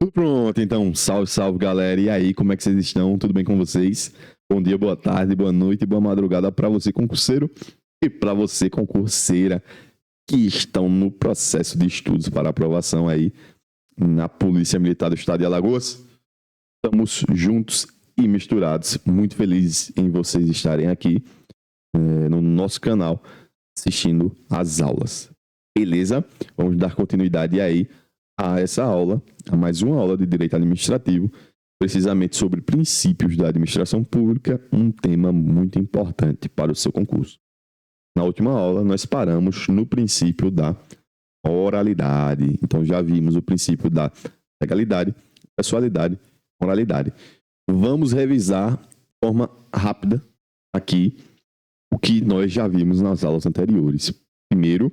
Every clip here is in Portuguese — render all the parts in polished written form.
Tudo pronto, então, salve, salve galera, e aí, como é que vocês estão? Tudo bem com vocês? Bom dia, boa tarde, boa noite, boa madrugada para você concurseiro e para você concurseira que estão no processo de estudos para aprovação aí na Polícia Militar do Estado de Alagoas. Estamos juntos e misturados, muito felizes em vocês estarem aqui no nosso canal assistindo às aulas. Beleza? Vamos dar continuidade aí a essa aula, a mais uma aula de Direito Administrativo, precisamente sobre princípios da administração pública, um tema muito importante para o seu concurso. Na última aula, nós paramos no princípio da oralidade. Então, já vimos o princípio da legalidade, pessoalidade, moralidade. Vamos revisar de forma rápida aqui o que nós já vimos nas aulas anteriores. Primeiro,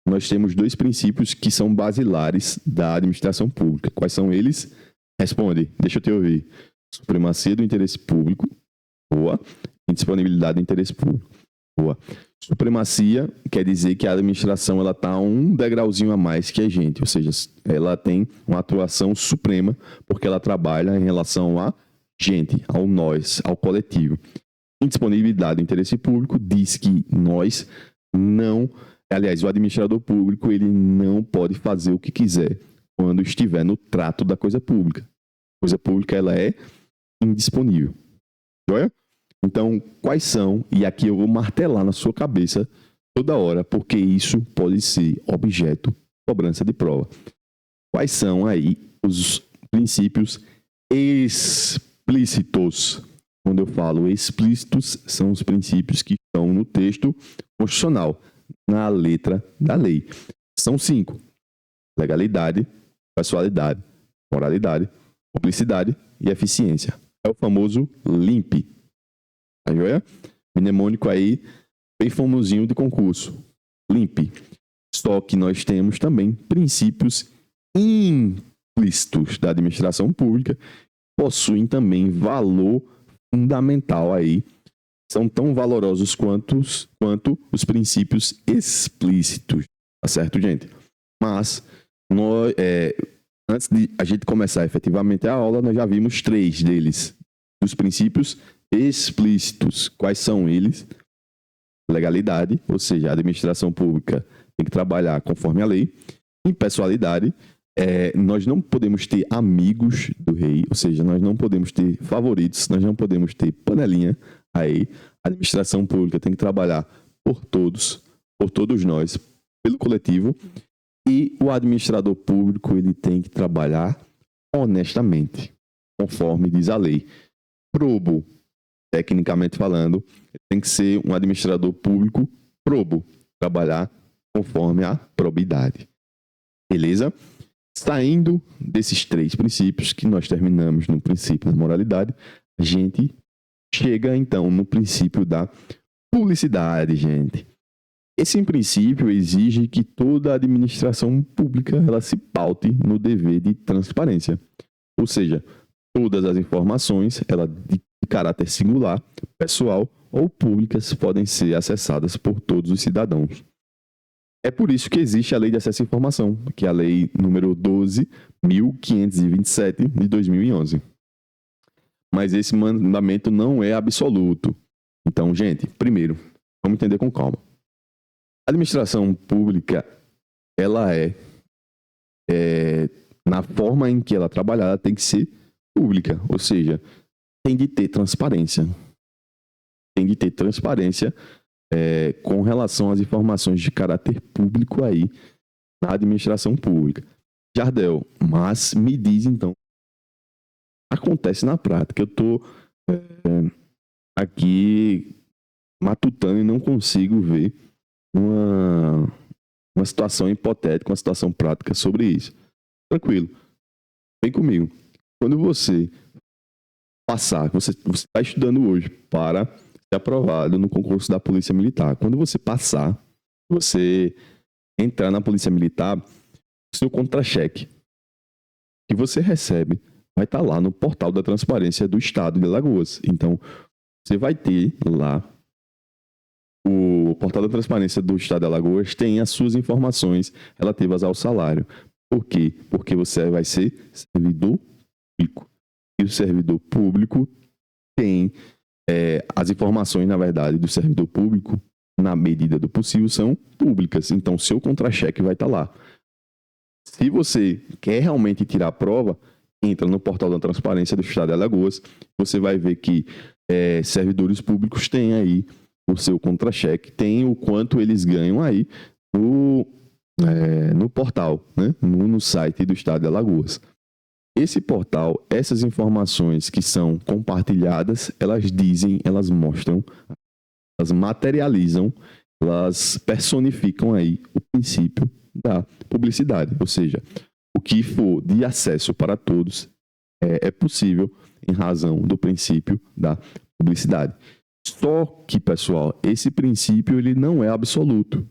nós temos dois princípios que são basilares da administração pública. Quais são eles? Responde, deixa eu te ouvir. Supremacia do interesse público, boa. Indisponibilidade do interesse público, boa. Supremacia quer dizer que a administração ela está um degrauzinho a mais que a gente, ou seja, ela tem uma atuação suprema porque ela trabalha em relação a gente, ao nós, ao coletivo. Indisponibilidade do interesse público diz que nós não... Aliás, o administrador público ele não pode fazer o que quiser quando estiver no trato da coisa pública. A coisa pública ela é indisponível. Joia? Então, quais são? E aqui eu vou martelar na sua cabeça toda hora, porque isso pode ser objeto de cobrança de prova. Quais são aí os princípios explícitos? Quando eu falo explícitos, são os princípios que estão no texto constitucional, na letra da lei. São 5. Legalidade, pessoalidade, moralidade, publicidade e eficiência. É o famoso LIMP. Tá joia? Mnemônico aí, bem famosinho de concurso. LIMP. Só que nós temos também princípios implícitos da administração pública, que possuem também valor fundamental aí. São tão valorosos quanto os princípios explícitos. Tá certo, gente? Mas, antes de a gente começar efetivamente a aula, nós já vimos 3 deles. Dos princípios explícitos. Quais são eles? Legalidade, ou seja, a administração pública tem que trabalhar conforme a lei. Impessoalidade, nós não podemos ter amigos do rei, ou seja, nós não podemos ter favoritos, nós não podemos ter panelinha. Aí, a administração pública tem que trabalhar por todos nós, pelo coletivo, e o administrador público ele tem que trabalhar honestamente, conforme diz a lei. Probo, tecnicamente falando, tem que ser um administrador público probo, trabalhar conforme a probidade. Beleza? Saindo desses 3 princípios que nós terminamos no princípio da moralidade, a gente chega, então, no princípio da publicidade, gente. Esse princípio exige que toda a administração pública ela se paute no dever de transparência. Ou seja, todas as informações, ela de caráter singular, pessoal ou públicas, podem ser acessadas por todos os cidadãos. É por isso que existe a Lei de Acesso à Informação, que é a Lei número 12.527 de 2011. Mas esse mandamento não é absoluto. Então, gente, primeiro, vamos entender com calma. A administração pública, ela na forma em que ela trabalhar, ela tem que ser pública. Ou seja, tem de ter transparência. Tem de ter transparência com relação às informações de caráter público aí na administração pública. Jardel, mas me diz então, acontece na prática. Eu estou aqui matutando e não consigo ver uma situação hipotética, uma situação prática sobre isso. Tranquilo. Vem comigo. Quando você passar, você está estudando hoje para ser aprovado no concurso da Polícia Militar. Quando você passar, você entrar na Polícia Militar, o seu contra-cheque que você recebe vai estar lá no portal da transparência do Estado de Alagoas. Então, você vai ter lá o portal da transparência do Estado de Alagoas tem as suas informações relativas ao salário. Por quê? Porque você vai ser servidor público. E o servidor público tem as informações, na verdade, do servidor público, na medida do possível, são públicas. Então, seu contra-cheque vai estar lá. Se você quer realmente tirar a prova, entra no portal da transparência do Estado de Alagoas. Você vai ver que servidores públicos têm aí o seu contra-cheque, tem o quanto eles ganham aí no portal, né? no site do Estado de Alagoas. Esse portal, essas informações que são compartilhadas, elas dizem, elas mostram, elas materializam, elas personificam aí o princípio da publicidade. Ou seja, o que for de acesso para todos é possível em razão do princípio da publicidade. Só que, pessoal, esse princípio ele não é absoluto.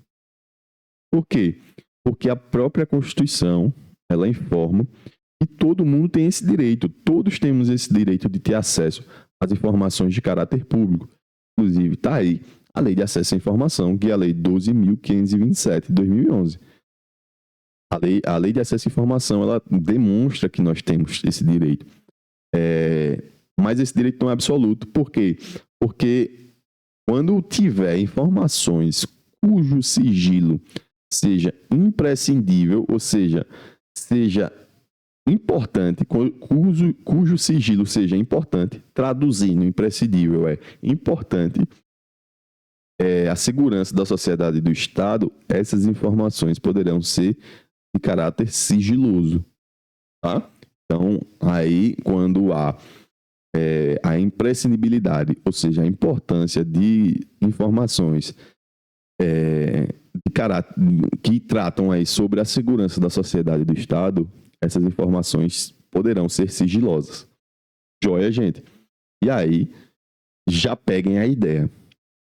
Por quê? Porque a própria Constituição, ela informa que todo mundo tem esse direito. Todos temos esse direito de ter acesso às informações de caráter público. Inclusive, está aí a Lei de Acesso à Informação, que é a Lei 12.527 de 2011. A lei de Acesso à Informação, ela demonstra que nós temos esse direito. Mas esse direito não é absoluto. Por quê? Porque quando tiver informações cujo sigilo seja imprescindível, ou seja importante, cujo sigilo seja importante, traduzindo imprescindível importante, a segurança da sociedade e do Estado, essas informações poderão ser de caráter sigiloso, tá? Então, aí, quando há a imprescindibilidade, ou seja, a importância de informações de caráter, que tratam aí sobre a segurança da sociedade e do Estado, essas informações poderão ser sigilosas. Joia, gente? E aí, já peguem a ideia.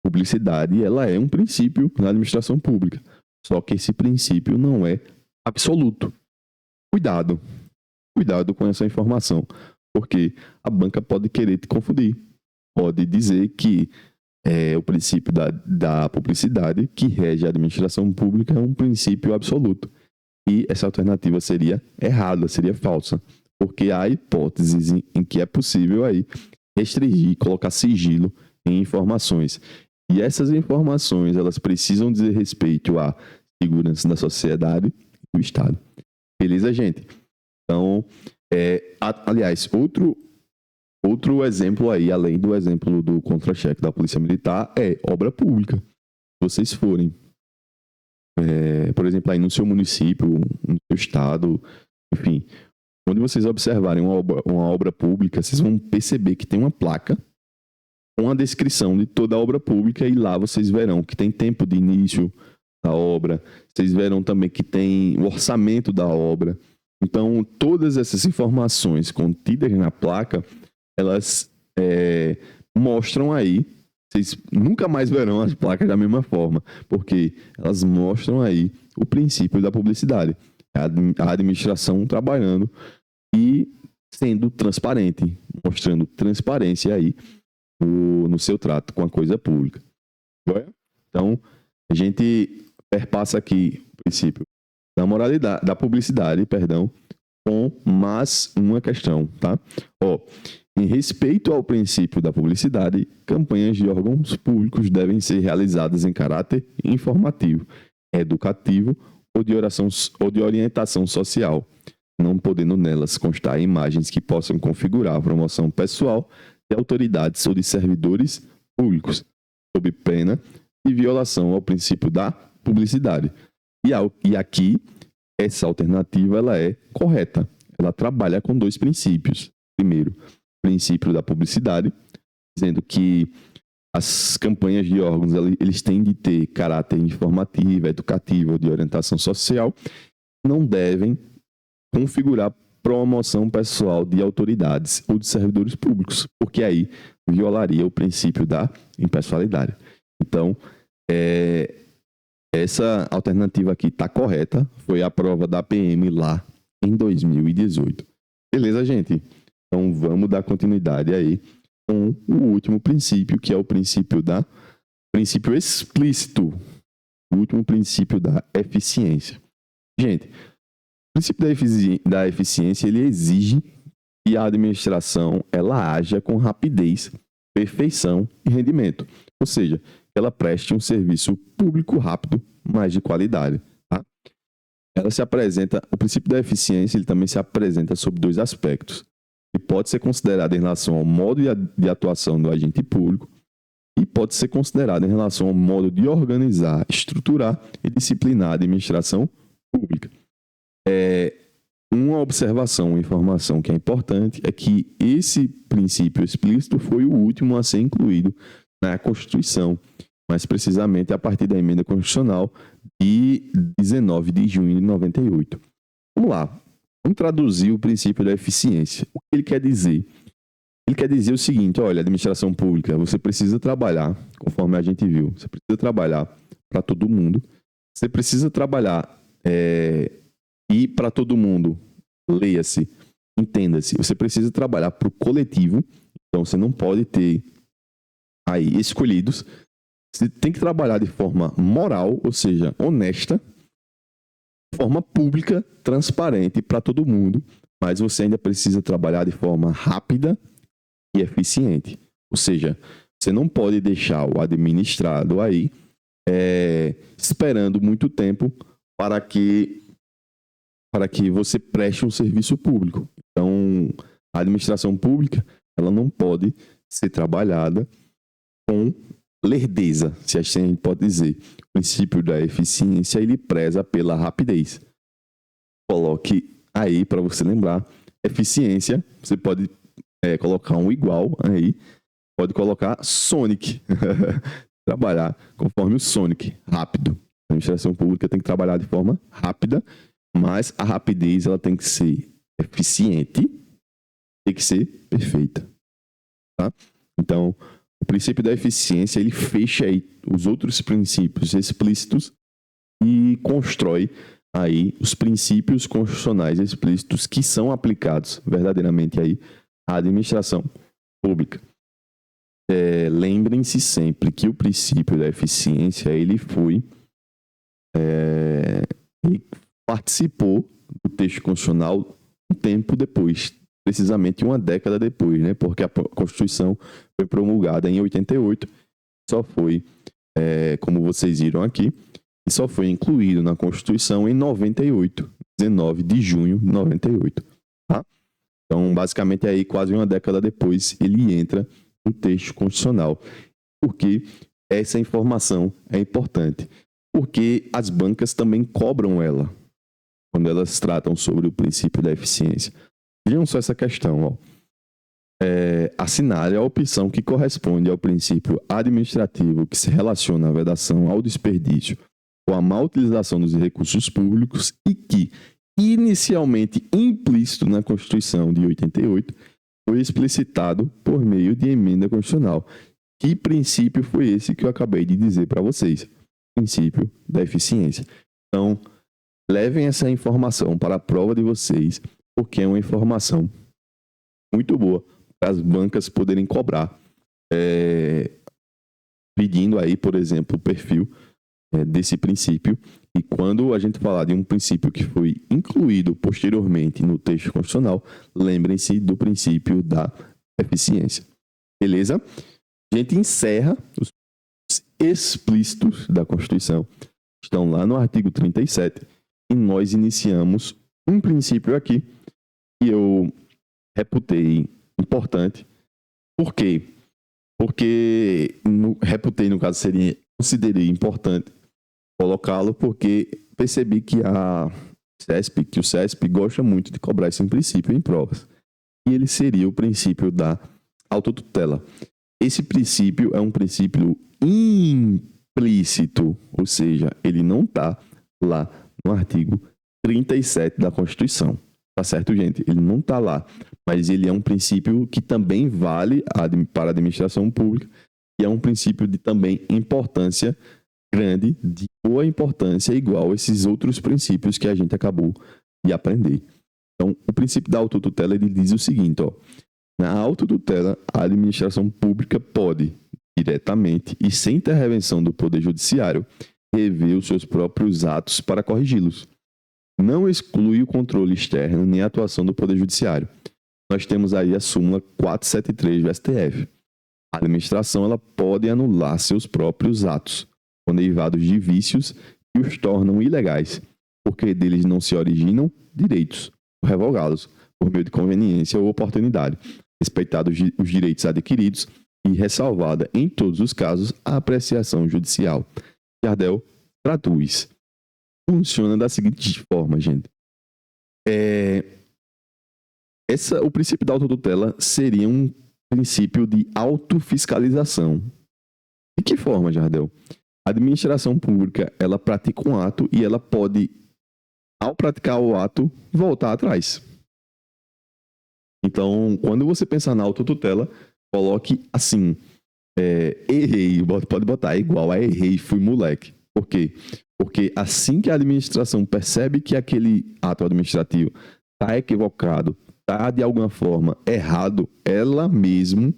Publicidade, ela é um princípio na administração pública. Só que esse princípio não é absoluto. Cuidado com essa informação, porque a banca pode querer te confundir. Pode dizer que o princípio da publicidade que rege a administração pública é um princípio absoluto. E essa alternativa seria errada, seria falsa, porque há hipóteses em que é possível aí restringir, colocar sigilo em informações. E essas informações, elas precisam dizer respeito à segurança da sociedade e do Estado. Beleza, gente? Então, aliás, outro exemplo aí, além do exemplo do contra-cheque da Polícia Militar, é obra pública. Se vocês forem, por exemplo, aí no seu município, no seu estado, enfim, onde vocês observarem uma obra pública, vocês vão perceber que tem uma placa com a descrição de toda a obra pública e lá vocês verão que tem tempo de início da obra, vocês verão também que tem o orçamento da obra. Então, todas essas informações contidas na placa, elas mostram aí, vocês nunca mais verão as placas da mesma forma, porque elas mostram aí o princípio da publicidade. A administração trabalhando e sendo transparente, mostrando transparência aí no seu trato com a coisa pública. Então, a gente perpassa aqui o princípio da moralidade, da publicidade, com mais uma questão, tá? Em respeito ao princípio da publicidade, campanhas de órgãos públicos devem ser realizadas em caráter informativo, educativo ou de orientação social, não podendo nelas constar imagens que possam configurar a promoção pessoal de autoridades ou de servidores públicos, sob pena de violação ao princípio da publicidade. E aqui, essa alternativa ela é correta. Ela trabalha com dois princípios. Primeiro, o princípio da publicidade, dizendo que as campanhas de órgãos eles têm de ter caráter informativo, educativo ou de orientação social, não devem configurar promoção pessoal de autoridades ou de servidores públicos, porque aí violaria o princípio da impessoalidade. Então, essa alternativa aqui está correta, foi a prova da PM lá em 2018. Beleza, gente? Então, vamos dar continuidade aí com o último princípio, que é o princípio explícito, o último princípio da eficiência. Gente, o princípio da eficiência, ele exige que a administração ela haja com rapidez, perfeição e rendimento. Ou seja, que ela preste um serviço público rápido, mas de qualidade. Tá? Ela se apresenta, o princípio da eficiência ele também se apresenta sob dois aspectos. Ele pode ser considerado em relação ao modo de atuação do agente público e pode ser considerado em relação ao modo de organizar, estruturar e disciplinar a administração pública. Uma observação, uma informação que é importante é que esse princípio explícito foi o último a ser incluído na Constituição, mais precisamente a partir da emenda constitucional de 19 de junho de 98. Vamos lá, vamos traduzir o princípio da eficiência. O que ele quer dizer? Ele quer dizer o seguinte, olha, administração pública, você precisa trabalhar, conforme a gente viu, você precisa trabalhar para todo mundo, você precisa trabalhar e para todo mundo, leia-se, entenda-se, você precisa trabalhar para o coletivo, então você não pode ter aí escolhidos, você tem que trabalhar de forma moral, ou seja, honesta, de forma pública, transparente para todo mundo, mas você ainda precisa trabalhar de forma rápida e eficiente, ou seja, você não pode deixar o administrado aí esperando muito tempo para que você preste um serviço público. Então, a administração pública, ela não pode ser trabalhada com lerdeza, se a gente pode dizer. O princípio da eficiência, ele preza pela rapidez. Coloque aí, para você lembrar, eficiência, você pode colocar um igual aí, pode colocar Sonic. Trabalhar conforme o Sonic, rápido. A administração pública tem que trabalhar de forma rápida, mas a rapidez ela tem que ser eficiente, tem que ser perfeita. Tá? Então, o princípio da eficiência ele fecha aí os outros princípios explícitos e constrói aí os princípios constitucionais explícitos que são aplicados verdadeiramente aí à administração pública. Lembrem-se sempre que o princípio da eficiência ele participou do texto constitucional um tempo depois, precisamente uma década depois, né? Porque a Constituição foi promulgada em 88, só foi, como vocês viram aqui, só foi incluído na Constituição em 98, 19 de junho de 98. Tá? Então, basicamente, aí quase uma década depois, ele entra no texto constitucional. Porque essa informação é importante. Porque as bancas também cobram ela quando elas tratam sobre o princípio da eficiência. Vejam só essa questão. Ó. Assinale a opção que corresponde ao princípio administrativo que se relaciona à vedação ao desperdício ou à má utilização dos recursos públicos e que, inicialmente implícito na Constituição de 88, foi explicitado por meio de emenda constitucional. Que princípio foi esse que eu acabei de dizer para vocês? Princípio da eficiência. Então, levem essa informação para a prova de vocês, porque é uma informação muito boa para as bancas poderem cobrar, pedindo aí, por exemplo, o perfil desse princípio. E quando a gente falar de um princípio que foi incluído posteriormente no texto constitucional, lembrem-se do princípio da eficiência. Beleza? A gente encerra os explícitos da Constituição. Estão lá no artigo 37. E nós iniciamos um princípio aqui que eu reputei importante. Por quê? Porque reputei, no caso, considerei importante colocá-lo porque percebi que o CESP gosta muito de cobrar esse princípio em provas. E ele seria o princípio da autotutela. Esse princípio é um princípio implícito, ou seja, ele não está lá no artigo 37 da Constituição. Tá certo, gente? Ele não está lá, mas ele é um princípio que também vale para a administração pública e é um princípio de também importância grande, de boa importância, igual a esses outros princípios que a gente acabou de aprender. Então, o princípio da autotutela ele diz o seguinte, ó, na autotutela, a administração pública pode, diretamente e sem intervenção do Poder Judiciário, rever os seus próprios atos para corrigi-los. não exclui o controle externo nem a atuação do Poder Judiciário. Nós temos aí a súmula 473 do STF. A administração ela pode anular seus próprios atos, quando derivados de vícios que os tornam ilegais, porque deles não se originam direitos, ou revogá-los, por meio de conveniência ou oportunidade, respeitados os direitos adquiridos e ressalvada, em todos os casos, a apreciação judicial. Jardel traduz. Funciona da seguinte forma, gente. O princípio da autotutela seria um princípio de autofiscalização. De que forma, Jardel? A administração pública, ela pratica um ato e ela pode, ao praticar o ato, voltar atrás. Então, quando você pensar na autotutela, coloque assim, errei, pode botar igual a errei, fui moleque. Por quê? Porque assim que a administração percebe que aquele ato administrativo está equivocado, está de alguma forma errado, ela mesmo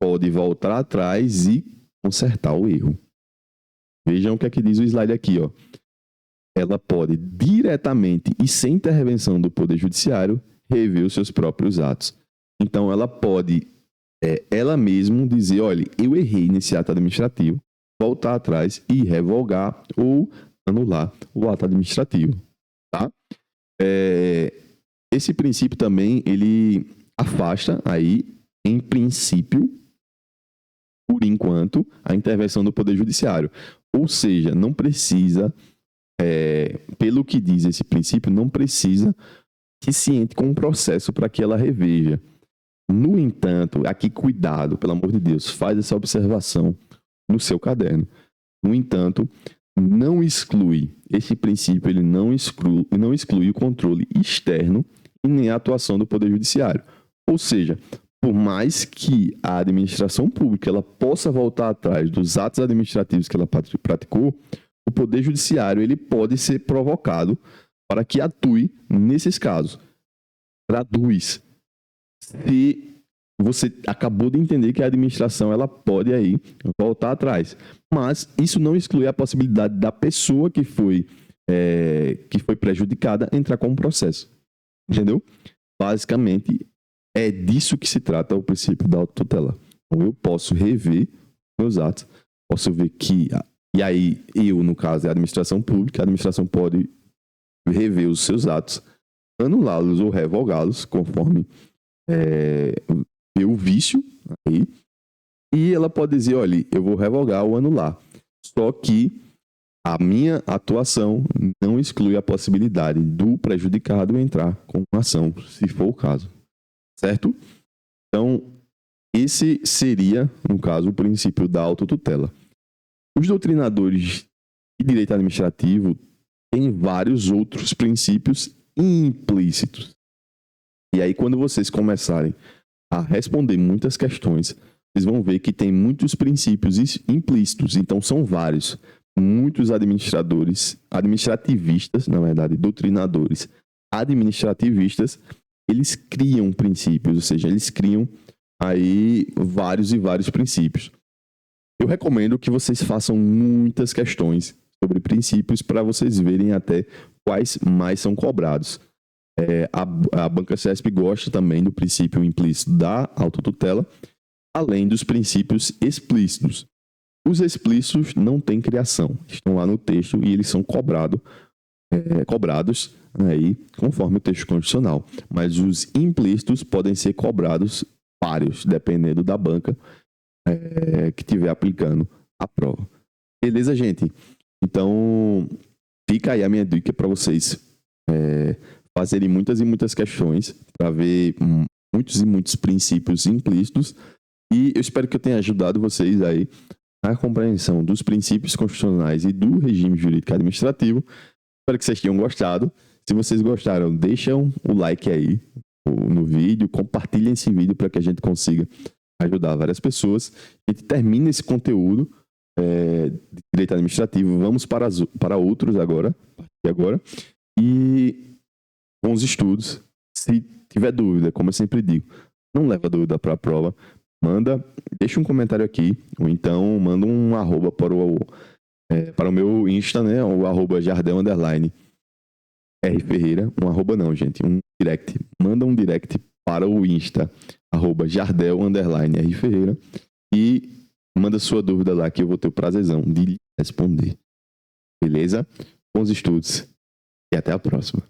pode voltar atrás e consertar o erro. Vejam o que é que diz o slide aqui, ó. Ela pode diretamente e sem intervenção do Poder Judiciário rever os seus próprios atos. Então ela pode, ela mesma dizer, olha, eu errei nesse ato administrativo, voltar atrás e revogar ou anular o ato administrativo, tá? Esse princípio também, ele afasta aí, em princípio, por enquanto, a intervenção do Poder Judiciário. Ou seja, não precisa, pelo que diz esse princípio, não precisa que se entre com um processo para que ela reveja. No entanto, aqui cuidado, pelo amor de Deus, faz essa observação no seu caderno. No entanto, não exclui, esse princípio ele não exclui o controle externo e nem a atuação do Poder Judiciário. Ou seja, por mais que a administração pública ela possa voltar atrás dos atos administrativos que ela praticou, o Poder Judiciário ele pode ser provocado para que atue nesses casos. Traduz. Se você acabou de entender que a administração ela pode aí voltar atrás, mas isso não exclui a possibilidade da pessoa que foi prejudicada entrar com um processo. Entendeu? Basicamente, é disso que se trata o princípio da autotutela. Então, eu posso rever meus atos, posso ver que... E aí, no caso, é a administração pública, a administração pode rever os seus atos, anulá-los ou revogá-los, conforme o vício aí, e ela pode dizer, olha, eu vou revogar ou anular. Só que a minha atuação não exclui a possibilidade do prejudicado entrar com uma ação, se for o caso. Certo? Então, esse seria, no caso, o princípio da autotutela. Os doutrinadores de direito administrativo têm vários outros princípios implícitos. E aí, quando vocês começarem a responder muitas questões, vocês vão ver que tem muitos princípios implícitos. Então, são vários. Muitos administrativistas, na verdade, doutrinadores administrativistas, eles criam princípios, ou seja, eles criam aí vários e vários princípios. Eu recomendo que vocês façam muitas questões sobre princípios para vocês verem até quais mais são cobrados. A Banca CESP gosta também do princípio implícito da autotutela, além dos princípios explícitos. Os explícitos não têm criação, estão lá no texto e eles são cobrados aí, conforme o texto constitucional. Mas os implícitos podem ser cobrados vários, dependendo da banca que estiver aplicando a prova. Beleza, gente? Então, fica aí a minha dica para vocês fazerem muitas e muitas questões para ver muitos e muitos princípios implícitos. E eu espero que eu tenha ajudado vocês aí na compreensão dos princípios constitucionais e do regime jurídico administrativo. Espero que vocês tenham gostado. Se vocês gostaram, deixam o like aí no vídeo, compartilhem esse vídeo para que a gente consiga ajudar várias pessoas. A gente termina esse conteúdo de direito administrativo. Vamos para outros agora. E com os estudos, se tiver dúvida, como eu sempre digo, não leva dúvida para a prova. Deixa um comentário aqui, ou então manda um arroba para o meu Insta, né? O @jardel_. R Ferreira, um arroba não, gente, um direct. Manda um direct para o Insta, @Jardel_R Ferreira, e manda sua dúvida lá que eu vou ter o prazerzão de lhe responder. Beleza? Bons estudos e até a próxima.